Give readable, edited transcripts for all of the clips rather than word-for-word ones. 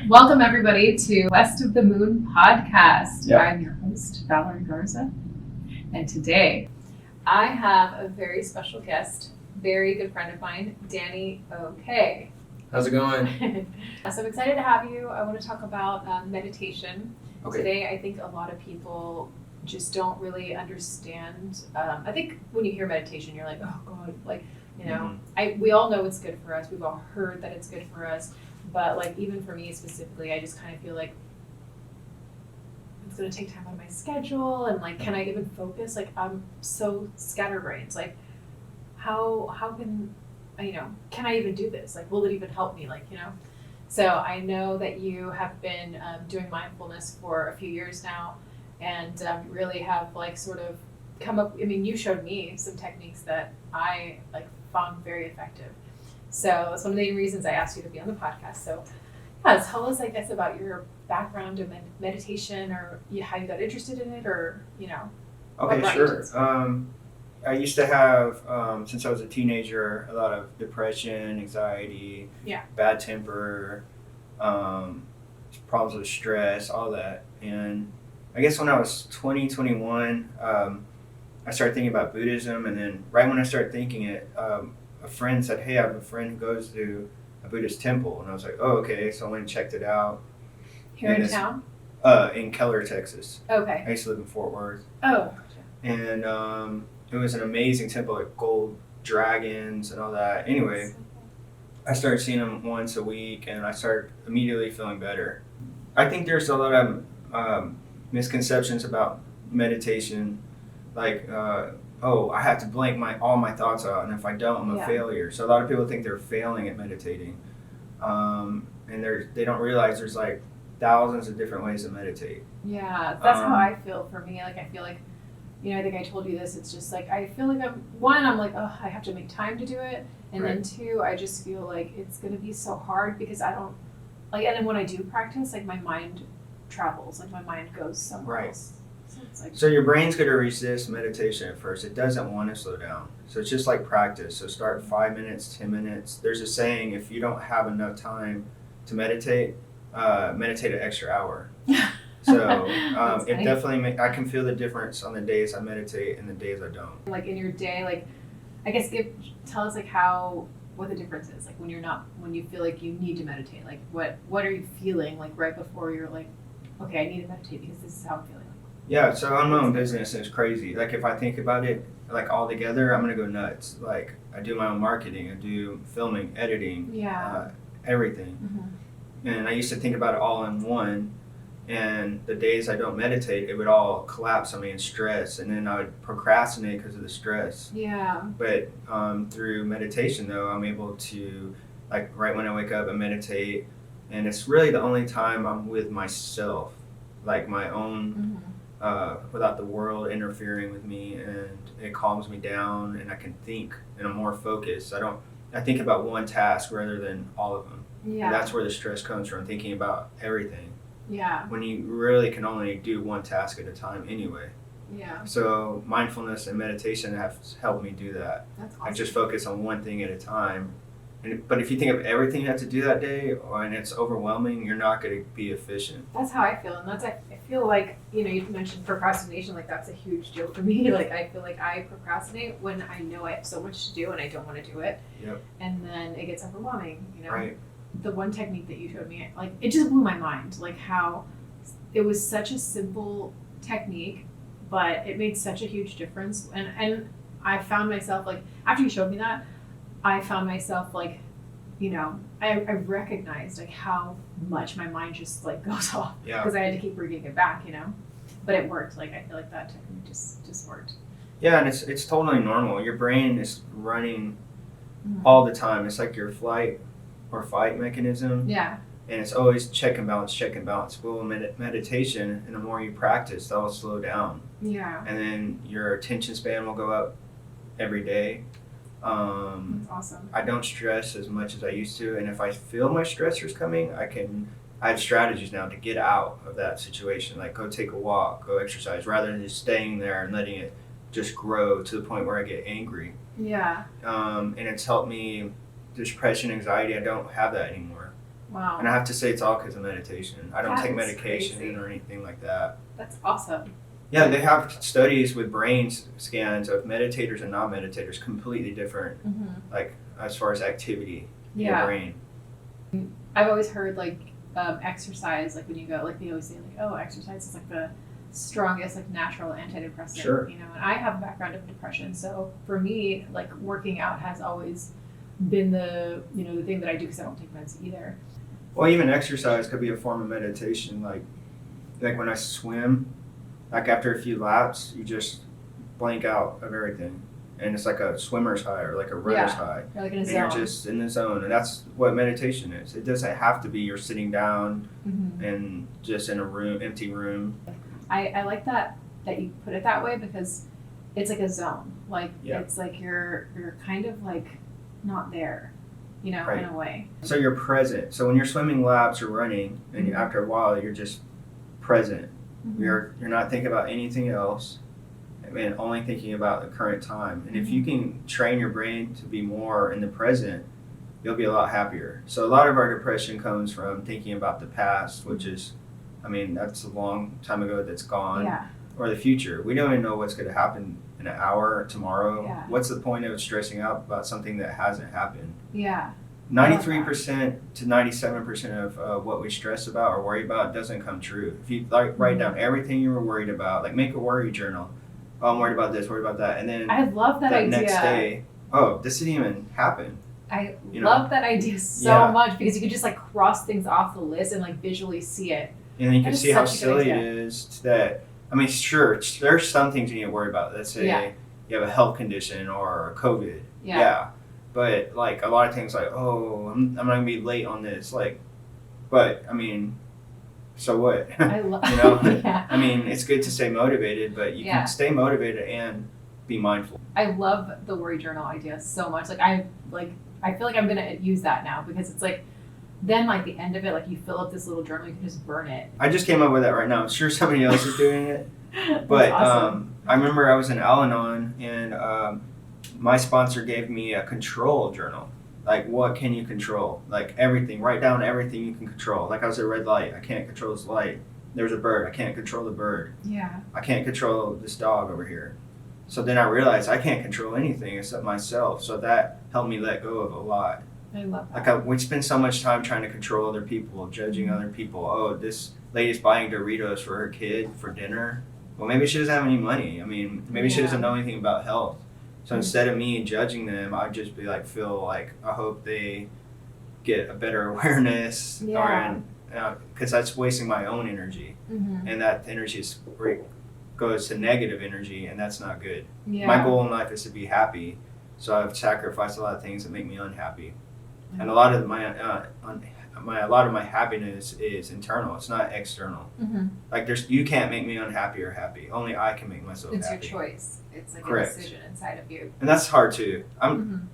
Welcome everybody to West of the Moon podcast. Yep. I'm your host, Valerie Garza, and today I have a very special guest, very good friend of mine, Danny OK. How's it going? So I'm excited to have you. I want to talk about meditation. Okay. Today I think a lot of people just don't really understand. I think when you hear meditation, you're like, oh God, like, you know, we all know it's good for us. We've all heard that it's good for us. But like, even for me specifically, I just kind of feel like it's going to take time out of my schedule. And like, can I even focus? Like, I'm so scatterbrained. Like, how can, can I even do this? Like, will it even help me? Like, So I know that you have been doing mindfulness for a few years now, and really have like sort of come up. I mean, you showed me some techniques that I like found very effective. So it's one of the reasons I asked you to be on the podcast. So yeah, tell us, I guess, about your background in meditation, or how you got interested in it, or Okay, sure. I used to have, since I was a teenager, a lot of depression, anxiety, bad temper, problems with stress, all that. And I guess when I was 21, I started thinking about Buddhism. And then right when I started thinking it, a friend said, hey, I have a friend who goes to a Buddhist temple. And I was like, oh, okay. So I went and checked it out. Here in town? In Keller, Texas. Okay. I used to live in Fort Worth. Oh. And it was an amazing temple, like gold dragons and all that. Anyway, I started seeing them once a week, and I started immediately feeling better. I think there's a lot of misconceptions about meditation, like, I have to blank all my thoughts out, and if I don't, I'm a failure. So a lot of people think they're failing at meditating, and they don't realize there's like thousands of different ways to meditate. Yeah, that's how I feel. For me, like, I feel like, I think I told you this, it's just like, I feel like I'm like, oh, I have to make time to do it, and then two, I just feel like it's going to be so hard because I don't, like, and then when I do practice, like, my mind travels, like, my mind goes somewhere else. So your brain's going to resist meditation at first. It doesn't want to slow down. So it's just like practice. So start 5 minutes, 10 minutes. There's a saying, if you don't have enough time to meditate an extra hour. So it definitely, I can feel the difference on the days I meditate and the days I don't. Like in your day, like, I guess tell us like what the difference is. Like when you feel like you need to meditate, like what are you feeling like right before you're like, okay, I need to meditate because this is how I'm feeling. Yeah, so I own my own business, and it's crazy. Like, if I think about it, like, all together, I'm going to go nuts. Like, I do my own marketing, I do filming, editing, everything. Mm-hmm. And I used to think about it all in one, and the days I don't meditate, it would all collapse on me in stress, and then I would procrastinate because of the stress. Yeah. But through meditation, though, I'm able to, like, right when I wake up, I meditate, and it's really the only time I'm with myself, like my own... without the world interfering with me, and it calms me down, and I can think, and I'm more focused. I think about one task rather than all of them. Yeah. And that's where the stress comes from, thinking about everything. Yeah. When you really can only do one task at a time anyway. Yeah. So mindfulness and meditation have helped me do that. That's awesome. I just focus on one thing at a time. But if you think of everything you have to do that day, and it's overwhelming, you're not going to be efficient. That's how I feel. And I feel like, you mentioned procrastination, like that's a huge deal for me. Like I feel like I procrastinate when I know I have so much to do and I don't want to do it. Yep. And then it gets overwhelming, Right. The one technique that you showed me, like it just blew my mind, like how it was such a simple technique, but it made such a huge difference. And I found myself, like, after you showed me that, I found myself like, I recognized like how much my mind just like goes off because I had to keep bringing it back, but it worked. Like I feel like that technique just worked. Yeah, and it's totally normal. Your brain is running all the time. It's like your flight or fight mechanism. Yeah. And it's always check and balance. Well, meditation, and the more you practice, that'll slow down. Yeah. And then your attention span will go up every day. That's awesome. I don't stress as much as I used to, and if I feel my stressors coming, I have strategies now to get out of that situation, like go take a walk, go exercise, rather than just staying there and letting it just grow to the point where I get angry. Yeah. And it's helped me, depression, anxiety, I don't have that anymore. Wow. And I have to say it's all because of meditation. I don't That take is medication crazy. or anything like that. That's awesome. Yeah, they have studies with brain scans of meditators and non-meditators, completely different, like as far as activity in your brain. I've always heard like exercise, like when you go, like they always say like, oh, exercise is like the strongest like natural antidepressant. Sure. You know, and I have a background of depression, so for me, like working out has always been the the thing that I do because I don't take meds either. Well, even exercise could be a form of meditation. Like when I swim, like after a few laps, you just blank out of everything. And it's like a swimmer's high or like a runner's high. You're like in a and zone. you're just in the zone. And that's what meditation is. It doesn't have to be you're sitting down and just in a room, empty room. I like that you put it that way because it's like a zone. Like it's like you're kind of like not there, in a way. So you're present. So when you're swimming laps or running, and after a while you're just present. You're not thinking about anything else. And only thinking about the current time. And if you can train your brain to be more in the present, you'll be a lot happier. So a lot of our depression comes from thinking about the past, which is, that's a long time ago that's gone, or the future. We don't even know what's going to happen in an hour, tomorrow. Yeah. What's the point of stressing out about something that hasn't happened? Yeah. 93% to 97% of what we stress about or worry about doesn't come true. If you write down everything you were worried about, like make a worry journal. Oh, I'm worried about this, worried about that. And then I love that idea. Next day, oh, this didn't even happen. I love that idea so much because you could just like cross things off the list and like visually see it. And then you can see how silly it is that, sure, there's some things you need to worry about. Let's say you have a health condition or COVID. Yeah. But like a lot of things like, oh, I'm not going to be late on this. Like, but so what? I love it's good to stay motivated, but you can stay motivated and be mindful. I love the worry journal idea so much. I feel like I'm gonna use that now because it's like then like the end of it, like you fill up this little journal, you can just burn it. I just came up with that right now. I'm sure somebody else is doing it. But awesome. I remember I was in Al-Anon and my sponsor gave me a control journal. Like, what can you control? Like, everything. Write down everything you can control. Like, I was at a red light. I can't control this light. There's a bird. I can't control the bird. Yeah. I can't control this dog over here. So then I realized I can't control anything except myself. So that helped me let go of a lot. I love that. We spend so much time trying to control other people, judging other people. Oh, this lady's buying Doritos for her kid for dinner. Well, maybe she doesn't have any money. Maybe she doesn't know anything about health. So instead of me judging them, I'd just be like, feel like I hope they get a better awareness, because that's wasting my own energy, and that energy goes to negative energy, and that's not good. Yeah. My goal in life is to be happy, so I've sacrificed a lot of things that make me unhappy, and a lot of my happiness is internal. It's not external. Like you can't make me unhappy or happy. Only I can make myself happy. It's your choice. It's like Correct. A decision inside of you. And that's hard too.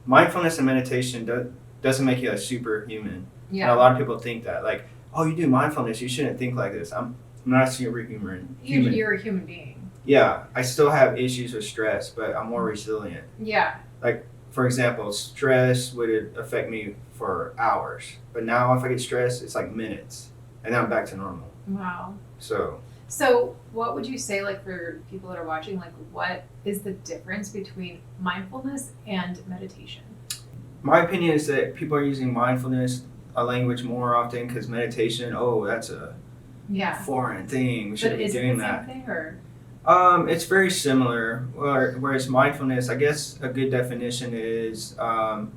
Mindfulness and meditation doesn't make you a superhuman. Yeah. And a lot of people think that, like, oh, you do mindfulness, you shouldn't think like this. I'm not a superhuman. You're a human being. Yeah, I still have issues with stress, but I'm more resilient. Yeah. Like, for example, stress would affect me for hours, but now if I get stressed, it's like minutes, and then I'm back to normal. Wow. So what would you say, like, for people that are watching, like, what is the difference between mindfulness and meditation? My opinion is that people are using mindfulness a language more often because meditation, that's a foreign thing. We shouldn't be doing that. But is it the same thing, or? It's very similar. Whereas mindfulness, I guess a good definition is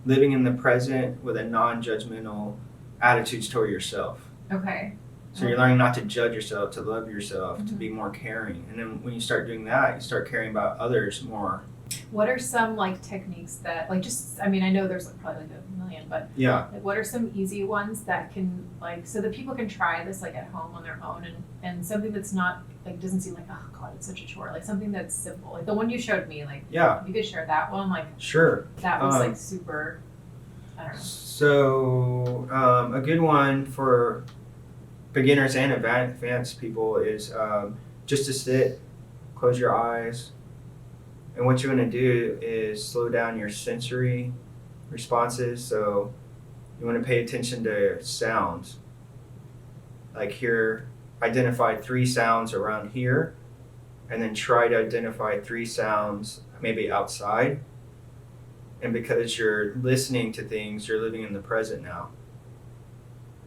living in the present with a non-judgmental attitude toward yourself. Okay. So you're learning not to judge yourself, to love yourself, to be more caring. And then when you start doing that, you start caring about others more. What are some like techniques that I know there's probably like a million, but like, what are some easy ones that can so that people can try this like at home on their own and something that's not like doesn't seem like, oh God, it's such a chore, like something that's simple, like the one you showed me, like if you could share that one, like sure, that was like super, I don't know. So a good one for beginners and advanced people is just to sit, close your eyes, And what you want to do is slow down your sensory responses. So you want to pay attention to sounds. Like here, identify 3 sounds around here, and then try to identify 3 sounds maybe outside. And because you're listening to things, you're living in the present now.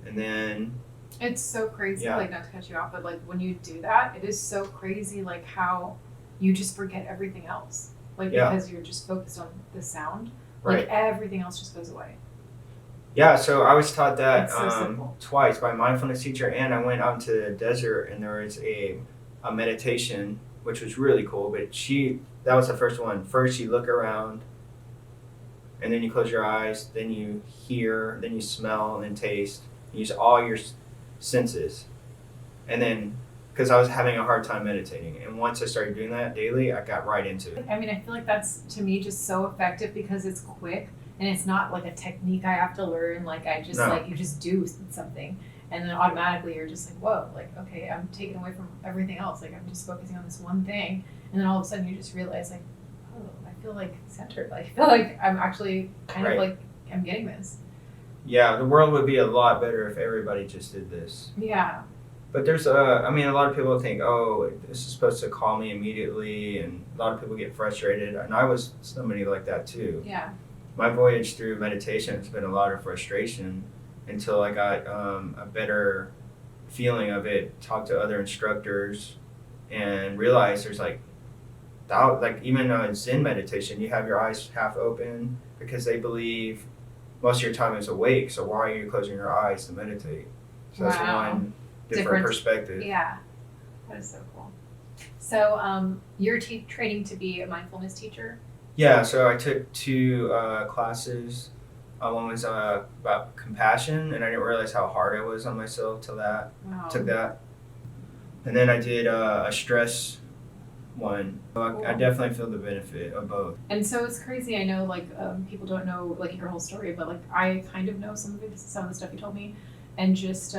And then It's so crazy, Yeah. like, not to cut you off, but like when you do that, it is so crazy, like how you just forget everything else. Like Yeah. because you're just focused on the sound, Right. like everything else just goes away. Yeah, so I was taught that It's so simple. twice by a mindfulness teacher, and I went out to the desert and there was a meditation, which was really cool. But that was the first one. First, you look around, and then you close your eyes, then you hear, then you smell, and then taste. You use all your senses. And then, because I was having a hard time meditating, and once I started doing that daily, I got right into it. I mean, I feel like that's to me just so effective because it's quick and it's not like a technique I have to learn. Like I just No. like you just do something and then automatically you're just like, whoa, like okay, I'm taken away from everything else. Like I'm just focusing on this one thing, and then all of a sudden you just realize like, oh, I feel like centered. Like I feel like I'm actually kind Right. of like I'm getting this. Yeah, the world would be a lot better if everybody just did this. Yeah. But there's a lot of people think, oh, this is supposed to calm me immediately, and a lot of people get frustrated, and I was somebody like that too. Yeah. My voyage through meditation has been a lot of frustration until I got a better feeling of it, talked to other instructors, and realized there's like even in Zen meditation, you have your eyes half open because they believe most of your time is awake, so why are you closing your eyes to meditate? So that's Wow. one different perspective. Yeah. That is so cool. So you're training to be a mindfulness teacher? Yeah, so I took 2 classes. One was about compassion, and I didn't realize how hard I was on myself till that. Wow. Took that. And then I did a stress one. So I definitely feel the benefit of both. And so it's crazy. I know, like, people don't know like your whole story, but like I kind of know some of the stuff you told me, and just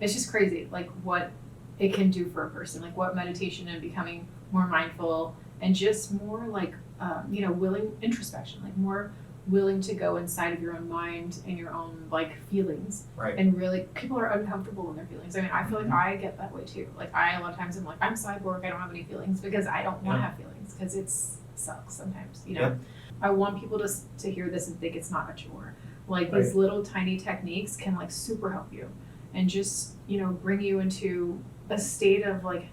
it's just crazy, like what it can do for a person, like what meditation and becoming more mindful and just more like willing introspection, like more willing to go inside of your own mind and your own like feelings. Right. And really, people are uncomfortable in their feelings. I mean, I feel like I get that way too. Like a lot of times I'm like, I'm cyborg, I don't have any feelings because I don't want to have feelings because it sucks sometimes, you know? Yeah. I want people to hear this and think it's not a chore. Like Right. these little tiny techniques can like super help you and just, bring you into a state of like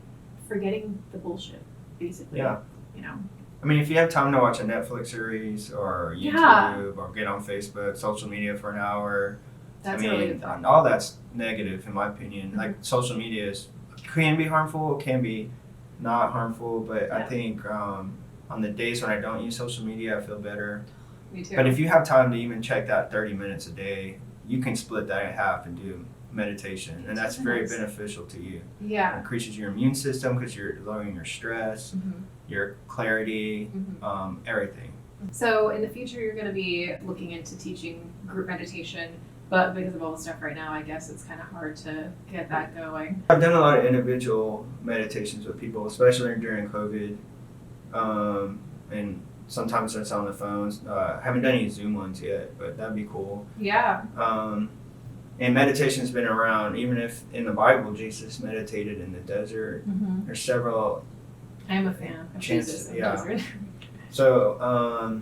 forgetting the bullshit, basically. Yeah. You know? I mean, if you have time to watch a Netflix series or YouTube Yeah. or get on Facebook, social media for an hour, That's I a really mean, good thought. all that's negative in my opinion. Mhm. Like social media can be harmful, can be not harmful, but I Yeah. think on the days when I don't use social media, I feel better. Me too. But if you have time to even check that 30 minutes a day, you can split that in half and do meditation, and that's very Nice. beneficial to you. It Yeah. increases your immune system because you're lowering your stress, Mhm. your clarity, Mhm. everything. So in the future, you're going to be looking into teaching group meditation, but because of all the stuff right now, I guess it's kind of hard to get that going. I've done a lot of individual meditations with people, especially during COVID, and sometimes that's on the phones. I haven't done any Zoom ones yet, but that'd be cool. Yeah. And meditation's been around, even if in the Bible Jesus meditated in the desert. Mm-hmm. There's several. I am a fan of Jesus. Yeah. So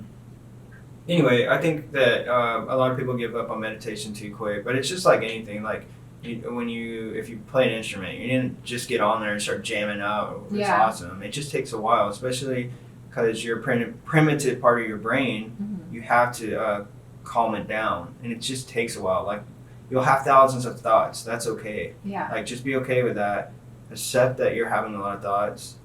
anyway, I think that a lot of people give up on meditation too quick, but it's just like anything. Like if you play an instrument, you didn't just get on there and start jamming out. It's Yeah. awesome. It just takes a while, especially because your primitive part of your brain, Mm-hmm. you have to calm it down, and it just takes a while. Like you'll have thousands of thoughts. That's okay. Yeah. Like just be okay with that. Accept that you're having a lot of thoughts.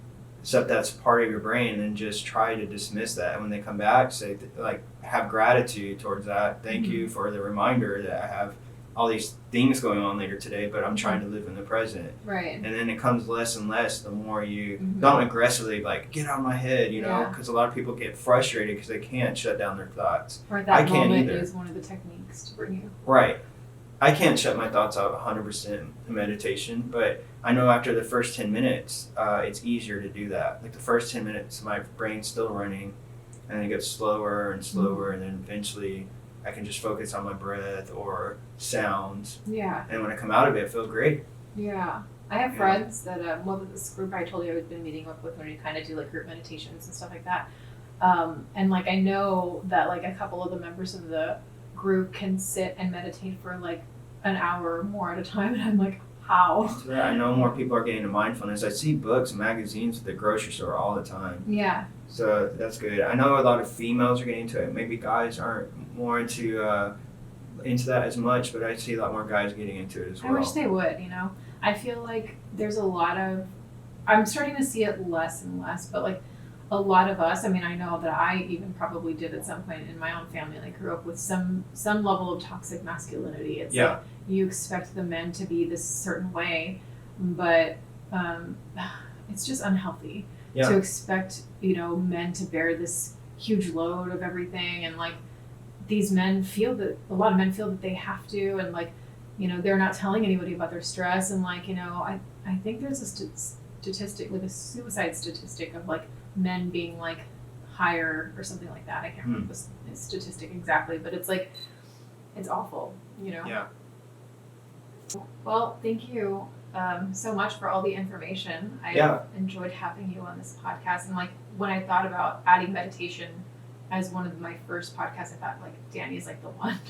Accept that's part of your brain, and just try to dismiss that. And when they come back, say like have gratitude towards that. Thank Mhm. you for the reminder that I have all these things going on later today, but I'm trying to live in the present. Right. And then it comes less and less the more you Mhm. don't aggressively like get out of my head, you know, Yeah. because a lot of people get frustrated because they can't shut down their thoughts. Or at I that can't moment either. is one of the techniques to bring you. Right. I can't shut my thoughts out 100% in meditation, but I know after the first 10 minutes, it's easier to do that. Like the first 10 minutes, my brain's still running, and it gets slower and slower, and then eventually I can just focus on my breath or sounds. Yeah. And when I come out of it, I feel great. Yeah. I have friends that, this group I told you I've been meeting up with when we kind of do like group meditations and stuff like that. And like I know that like a couple of the members of the group can sit and meditate for like an hour or more at a time, and I'm like, how? So I know more people are getting into mindfulness. I see books and magazines at the grocery store all the time. Yeah. So that's good. I know a lot of females are getting into it. Maybe guys aren't more into that as much, but I see a lot more guys getting into it as well. I wish they would, you know. I feel like there's a lot of, I'm starting to see it less and less, but like a lot of us, I mean, I know that I even probably did at some point in my own family, like grew up with some level of toxic masculinity. It's like you expect the men to be this certain way, but it's just unhealthy to expect, you know, men to bear this huge load of everything. And like these men feel that, a lot of men feel that they have to, and like, you know, they're not telling anybody about their stress. And like, you know, I think there's a statistic, like a suicide statistic of like men being like higher or something like that. I can't remember the statistic exactly, but it's like, it's awful, you know? Yeah. Well, thank you so much for all the information. I enjoyed having you on this podcast. And like when I thought about adding meditation as one of my first podcasts, I thought like Danny's like the one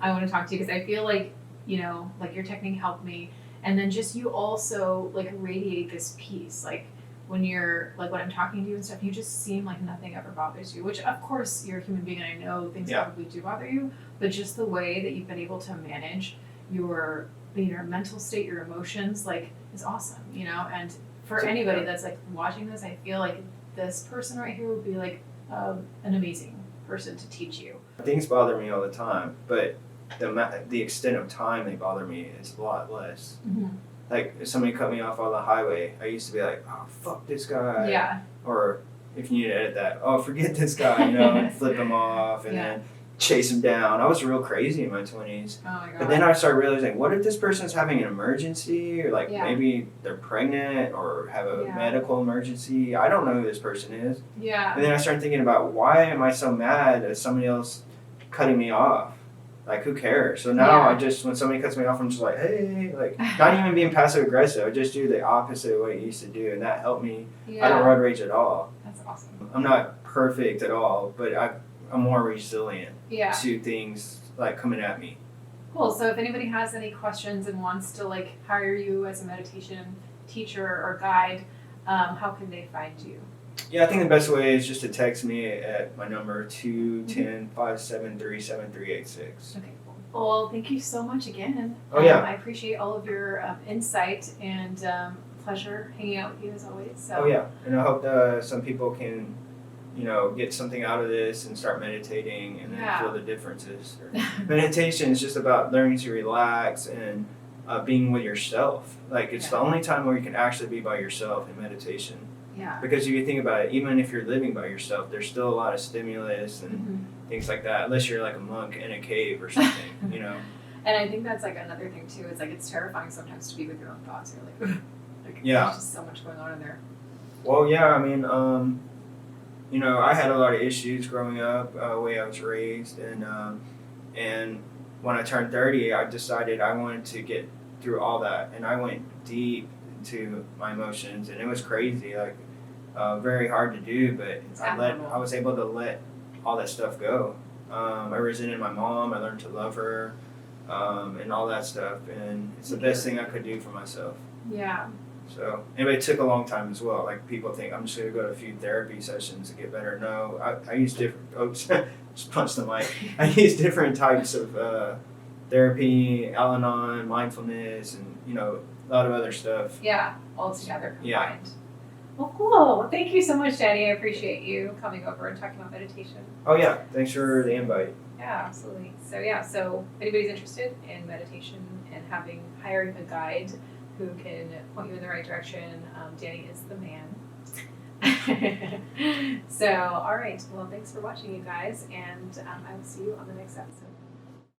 I want to talk to, because I feel like, you know, like your technique helped me. And then just you also like radiate this peace. Like when you're like, when I'm talking to you and stuff, you just seem like nothing ever bothers you, which of course you're a human being and I know things probably do bother you, but just the way that you've been able to manage your mental state, your emotions, like is awesome, you know? And for anybody that's like watching this, I feel like this person right here would be like an amazing person to teach you. Things bother me all the time, but the extent of time they bother me is a lot less. Mm-hmm. Like if somebody cut me off on the highway, I used to be like, oh, fuck this guy. Yeah. Or if you need to edit that, oh, forget this guy, you know, and flip him off and then chase him down. I was real crazy in my 20s. Oh my God. But then I started realizing, what if this person's having an emergency, or like maybe they're pregnant or have a medical emergency? I don't know who this person is. Yeah. And then I started thinking about, why am I so mad at somebody else cutting me off? Like, who cares? So now I just, when somebody cuts me off, I'm just like, hey, like, not even being passive aggressive. I just do the opposite of what I used to do, and that helped me. Yeah. I don't road rage at all. That's awesome. I'm not perfect at all, but I'm more resilient to things like coming at me. Cool. So if anybody has any questions and wants to like hire you as a meditation teacher or guide, how can they find you? Yeah, I think the best way is just to text me at my number 210-573-7386. Okay, cool. Well, thank you so much again. Oh, yeah. I appreciate all of your insight, and pleasure hanging out with you as always. So. Oh, yeah. And I hope some people can, you know, get something out of this and start meditating and then feel the differences. Meditation is just about learning to relax and being with yourself. Like, it's the only time where you can actually be by yourself in meditation. Yeah. Because if you think about it, even if you're living by yourself, there's still a lot of stimulus and things like that, unless you're like a monk in a cave or something, you know? And I think that's like another thing too. It's like it's terrifying sometimes to be with your own thoughts. You're like, there's just so much going on in there. Well, yeah, I mean, you know, I had a lot of issues growing up, the way I was raised, and when I turned 30, I decided I wanted to get through all that, and I went deep into my emotions, and it was crazy, like very hard to do, but I was able to let all that stuff go. I resented my mom. I learned to love her, and all that stuff, and it's the best thing I could do for myself. Yeah. So, anyway, it took a long time as well. Like, people think I'm just going to go to a few therapy sessions to get better. No, I use different, just punch the mic. I use different types of therapy, Al-Anon, mindfulness, and, you know, a lot of other stuff. Yeah, all together combined. Yeah. Well, cool. Well, thank you so much, Danny. I appreciate you coming over and talking about meditation. Oh, yeah. Thanks for the invite. Yeah, absolutely. So, yeah, so if anybody's interested in meditation and hiring a guide who can point you in the right direction, Danny is the man. So, all right. Well, thanks for watching, you guys, and I will see you on the next episode.